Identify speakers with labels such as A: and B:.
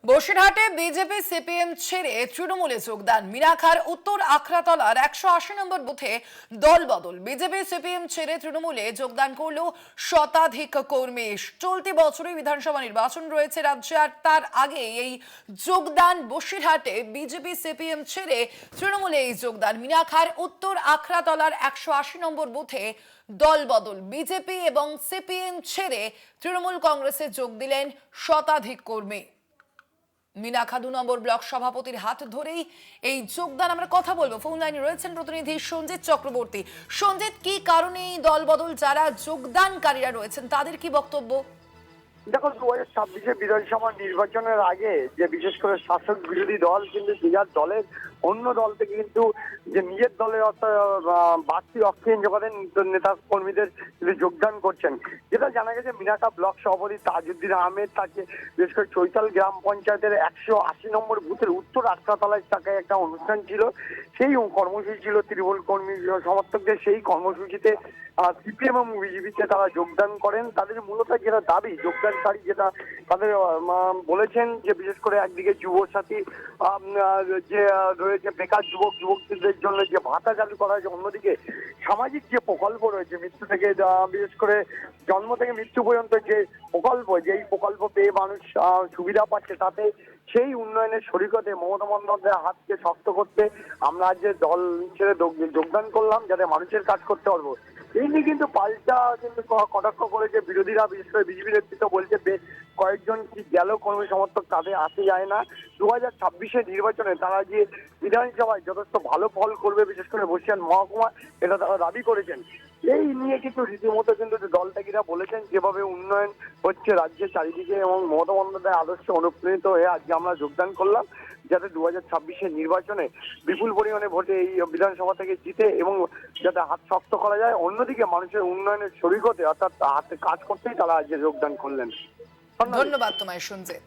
A: বসিরহাটে BJP CPM ছেড়ে তৃণমূলে যোগদান। মিনাখার উত্তর আখড়াতলার 180 নম্বর বুথে দলবদল। বিজেপি সিপিএম ছেড়ে তৃণমূলে যোগদান করল শতাধিক কর্মী। চলতি বছরে বিধানসভা নির্বাচন রয়েছে রাজ্যে, আর তার আগে এই যোগদান বসিরহাটে বিজেপি সিপিএম ছেড়ে তৃণমূলে এই যোগদান। মিনাখার উত্তর আখড়াতলার 180 নম্বর বুথে দলবদল। বিজেপি এবং সিপিএম ছেড়ে তৃণমূল কংগ্রেসে যোগ দিলেন শতাধিক কর্মী। মিনাখা 2 নম্বর ব্লক সভাপতির হাত ধরেই এই যোগদান। আমরা কথা বলবো, ফোন লাইনে রয়েছেন প্রতিনিধি সঞ্জিত চক্রবর্তী। সঞ্জিত, কি কারণে এই দলবদল? যারা যোগদানকারীরা রয়েছেন তাদের কি বক্তব্য?
B: দেখো, 2026 বিধানসভা নির্বাচনের আগে যে বিশেষ করে শাসক বিরোধী দল কিন্তু নিজের দলের অন্য দল থেকে কিন্তু যে নিজের দলের অর্থাৎ বাড়তি অক্সিজেন যোগাতেন নেতা কর্মীদের যোগদান করছেন। যেটা জানা গেছে, মিনাখা ব্লক সভাপতি তাজউদ্দিন আহমেদ তাকে বিশেষ করে চৈতাল গ্রাম পঞ্চায়েতের 180 নম্বর বুথের উত্তর আটকাতলায় টাকায় একটা অনুষ্ঠান ছিল। সেই কর্মসূচি ছিল তৃণমূল কর্মী সমর্থকদের। সেই কর্মসূচিতে সিপিএম এবং বিজেপিতে তারা যোগদান করেন। তাদের মূলত যেটা দাবি, যোগদানকারী যেটা তাদের বলেছেন যে বিশেষ করে একদিকে যুবসাথী যে রয়েছে, বেকার যুবক যুবতীদের জন্য যে ভাতা চালু করা হয়েছে, অন্যদিকে সামাজিক যে প্রকল্প রয়েছে, মৃত্যু থেকে বিশেষ করে জন্ম থেকে মৃত্যু পর্যন্ত যে প্রকল্প, যেই প্রকল্প পেয়ে মানুষ সুবিধা পাচ্ছে, তাতে সেই উন্নয়নের শরিকতে মমতা বন্দ্যোপাধ্যায়ের হাতকে শক্ত করতে আমরা যে দল ছেড়ে যোগদান করলাম, যাতে মানুষের কাজ করতে পারবো। এই নিয়ে কিন্তু পাল্টা কিন্তু কটাক্ষ করেছে বিরোধীরা। বিশেষ করে বিজেপি নেতৃত্ব বলছে বেশ কয়েকজন কি গেল কর্মী সমর্থক, তাদের আসে যায় না। 2026 নির্বাচনে তারা যে বিধানসভায় যথেষ্ট ভালো ফল করবে, বিশেষ করে বসিরহাট মহকুমা, এটা তারা দাবি করেছেন। এই নিয়ে কিন্তু রীতিমতো কিন্তু দলত্যাগীরা বলেছেন যেভাবে উন্নয়ন হচ্ছে রাজ্যের চারিদিকে এবং মমতা বন্দ্যোপাধ্যায়ের আদর্শে অনুপ্রাণিত হয়ে আজকে আমরা যোগদান করলাম, যাতে 2026 নির্বাচনে বিপুল পরিমাণে ভোটে এই বিধানসভা থেকে জিতে এবং যাতে হাত শক্ত করা যায়। অন্যদিকে মানুষের উন্নয়নের শরিক হতে অর্থাৎ হাতে কাজ করতেই তারা আজকে যোগদান করলেন।
A: ধন্যবাদ তোমায় সঞ্জিত।